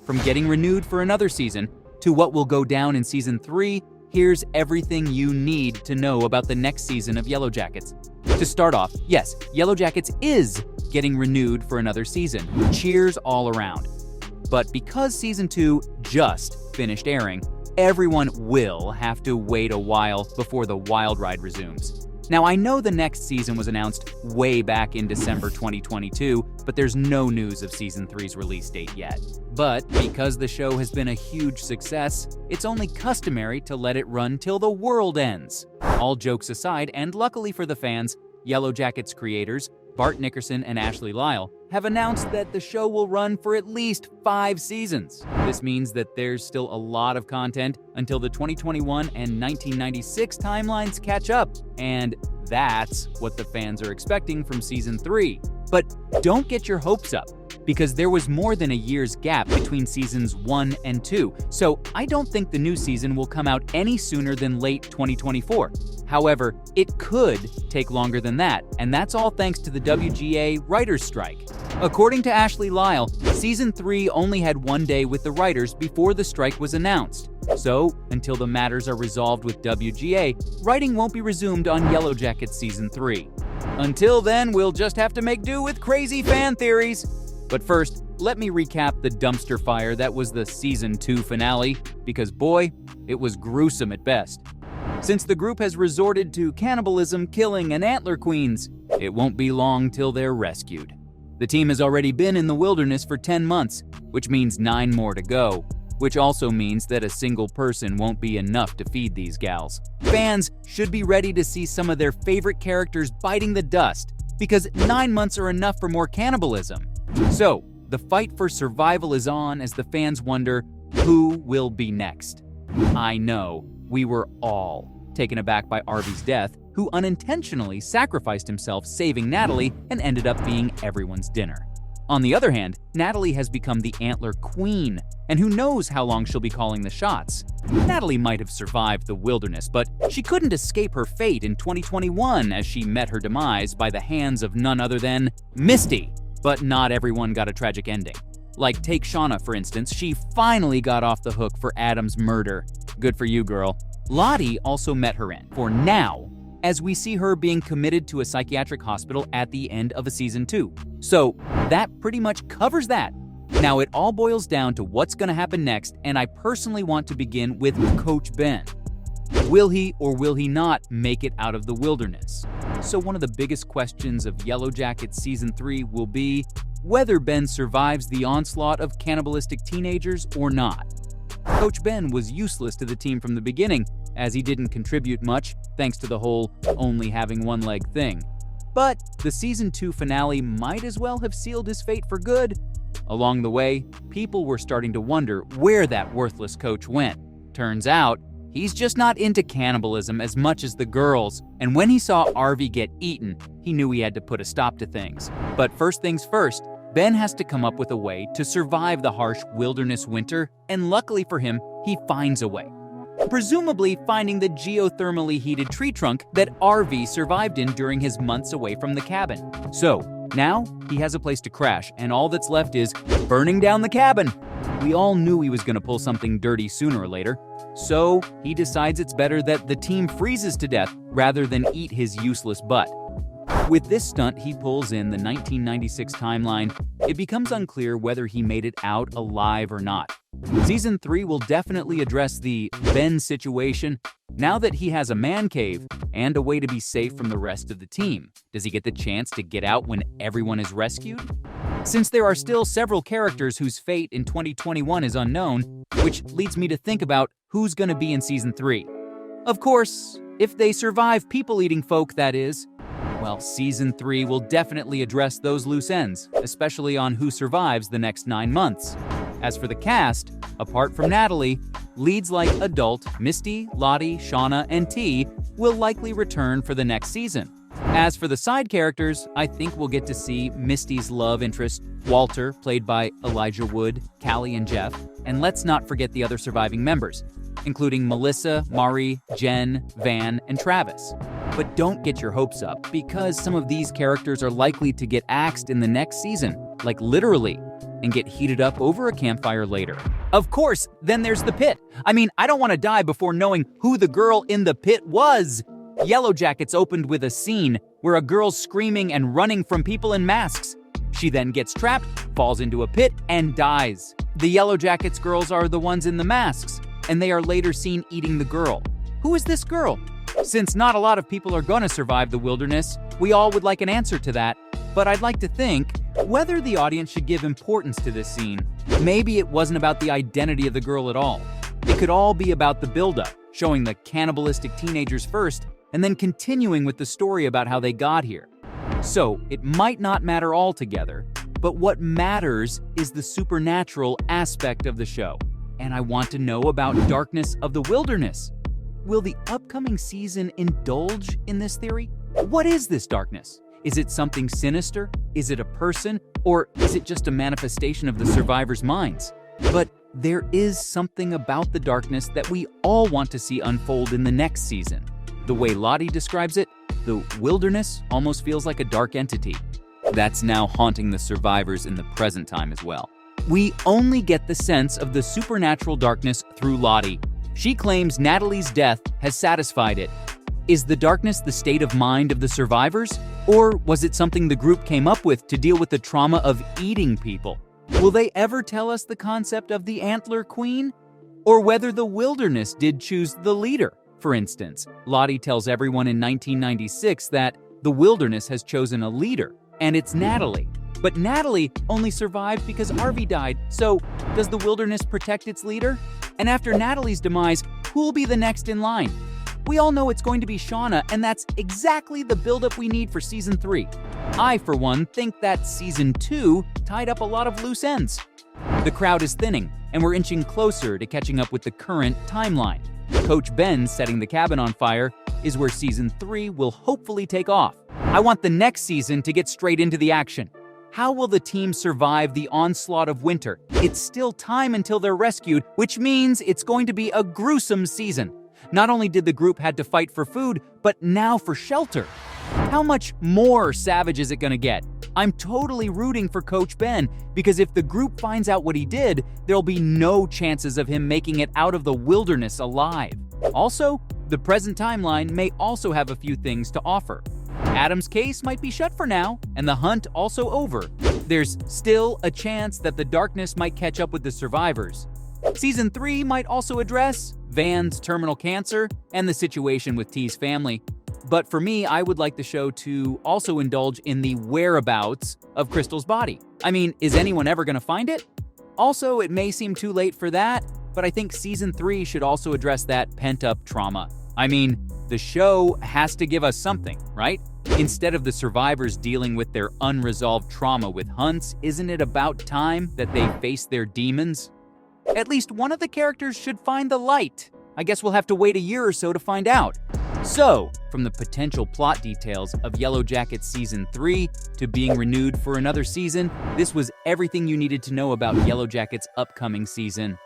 From getting renewed for another season to what will go down in Season 3, here's everything you need to know about the next season of Yellowjackets. To start off, yes, Yellowjackets is getting renewed for another season. Cheers all around. But because Season 2 just finished airing, everyone will have to wait a while before the wild ride resumes. Now, I know the next season was announced way back in December 2022, but there's no news of Season 3's release date yet. But because the show has been a huge success, it's only customary to let it run till the world ends. All jokes aside, and luckily for the fans, Yellowjackets creators Bart Nickerson and Ashley Lyle have announced that the show will run for at least 5 seasons. This means that there's still a lot of content until the 2021 and 1996 timelines catch up, and that's what the fans are expecting from Season 3. But don't get your hopes up, because there was more than a year's gap between Seasons 1 and 2, so I don't think the new season will come out any sooner than late 2024. However, it could take longer than that, and that's all thanks to the WGA writers' strike. According to Ashley Lyle, Season 3 only had 1 day with the writers before the strike was announced. So, until the matters are resolved with WGA, writing won't be resumed on Yellowjackets Season 3. Until then, we'll just have to make do with crazy fan theories. But first, let me recap the dumpster fire that was the Season 2 finale, because boy, it was gruesome at best. Since the group has resorted to cannibalism, killing, and antler queens, it won't be long till they're rescued. The team has already been in the wilderness for 10 months, which means 9 more to go, which also means that a single person won't be enough to feed these gals. Fans should be ready to see some of their favorite characters biting the dust, because 9 months are enough for more cannibalism. So, the fight for survival is on as the fans wonder who will be next. I know, we were all taken aback by Arvy's death, who unintentionally sacrificed himself saving Natalie and ended up being everyone's dinner. On the other hand, Natalie has become the antler queen, and who knows how long she'll be calling the shots. Natalie might have survived the wilderness, but she couldn't escape her fate in 2021 as she met her demise by the hands of none other than Misty. But not everyone got a tragic ending. Like take Shauna, for instance, she finally got off the hook for Adam's murder. Good for you, girl. Lottie also met her end, for now, as we see her being committed to a psychiatric hospital at the end of a Season 2. So that pretty much covers that. Now it all boils down to what's going to happen next, and I personally want to begin with Coach Ben. Will he or will he not make it out of the wilderness? So one of the biggest questions of Yellowjackets Season 3 will be whether Ben survives the onslaught of cannibalistic teenagers or not. Coach Ben was useless to the team from the beginning, as he didn't contribute much thanks to the whole only having one leg thing. But the Season 2 finale might as well have sealed his fate for good. Along the way, people were starting to wonder where that worthless coach went. Turns out, he's just not into cannibalism as much as the girls, and when he saw Arvy get eaten, he knew he had to put a stop to things. But first things first, Ben has to come up with a way to survive the harsh wilderness winter, and luckily for him, he finds a way. Presumably finding the geothermally heated tree trunk that Arvy survived in during his months away from the cabin. So, now he has a place to crash, and all that's left is burning down the cabin. We all knew he was going to pull something dirty sooner or later, so he decides it's better that the team freezes to death rather than eat his useless butt. With this stunt he pulls in the 1996 timeline, it becomes unclear whether he made it out alive or not. Season 3 will definitely address the Ben situation now that he has a man cave and a way to be safe from the rest of the team. Does he get the chance to get out when everyone is rescued? Since there are still several characters whose fate in 2021 is unknown, which leads me to think about who's going to be in Season 3. Of course, if they survive people-eating folk, that is. Well, Season 3 will definitely address those loose ends, especially on who survives the next 9 months. As for the cast, apart from Natalie, leads like Adult, Misty, Lottie, Shauna, and T will likely return for the next season. As for the side characters, I think we'll get to see Misty's love interest, Walter, played by Elijah Wood, Callie, and Jeff, and let's not forget the other surviving members, including Melissa, Mari, Jen, Van, and Travis. But don't get your hopes up, because some of these characters are likely to get axed in the next season, like literally. and get heated up over a campfire later. Of course, then there's the pit. I mean, I don't want to die before knowing who the girl in the pit was. Yellowjackets opened with a scene where a girl's screaming and running from people in masks. She then gets trapped, falls into a pit, and dies. The Yellowjackets girls are the ones in the masks, and they are later seen eating the girl. Who is this girl? Since not a lot of people are gonna survive the wilderness, we all would like an answer to that, but I'd like to think whether the audience should give importance to this scene. Maybe it wasn't about the identity of the girl at all. It could all be about the buildup, showing the cannibalistic teenagers first, and then continuing with the story about how they got here. So, it might not matter altogether, but what matters is the supernatural aspect of the show. And I want to know about darkness of the wilderness. Will the upcoming season indulge in this theory? What is this darkness? Is it something sinister? Is it a person? Or is it just a manifestation of the survivors' minds? But there is something about the darkness that we all want to see unfold in the next season. The way Lottie describes it, the wilderness almost feels like a dark entity that's now haunting the survivors in the present time as well. We only get the sense of the supernatural darkness through Lottie. She claims Natalie's death has satisfied it. Is the darkness the state of mind of the survivors? Or was it something the group came up with to deal with the trauma of eating people? Will they ever tell us the concept of the Antler Queen? Or whether the wilderness did choose the leader? For instance, Lottie tells everyone in 1996 that the wilderness has chosen a leader, and it's Natalie. But Natalie only survived because Arvy died, so does the wilderness protect its leader? And after Natalie's demise, who'll be the next in line? We all know it's going to be Shauna, and that's exactly the buildup we need for Season 3. I, for one, think that Season 2 tied up a lot of loose ends. The crowd is thinning, and we're inching closer to catching up with the current timeline. Coach Ben setting the cabin on fire is where Season 3 will hopefully take off. I want the next season to get straight into the action. How will the team survive the onslaught of winter? It's still time until they're rescued, which means it's going to be a gruesome season. Not only did the group had to fight for food, but now for shelter. How much more savage is it gonna get? I'm totally rooting for Coach Ben, because if the group finds out what he did, there'll be no chances of him making it out of the wilderness alive. Also, the present timeline may also have a few things to offer. Adam's case might be shut for now, and the hunt also over. There's still a chance that the darkness might catch up with the survivors. Season 3 might also address Van's terminal cancer and the situation with T's family. But for me, I would like the show to also indulge in the whereabouts of Crystal's body. I mean, is anyone ever gonna find it? Also, it may seem too late for that, but I think Season 3 should also address that pent-up trauma. I mean, the show has to give us something, right? Instead of the survivors dealing with their unresolved trauma with hunts, isn't it about time that they face their demons? At least one of the characters should find the light. I guess we'll have to wait a year or so to find out. So, from the potential plot details of Yellowjackets Season 3 to being renewed for another season, this was everything you needed to know about Yellowjackets' upcoming season.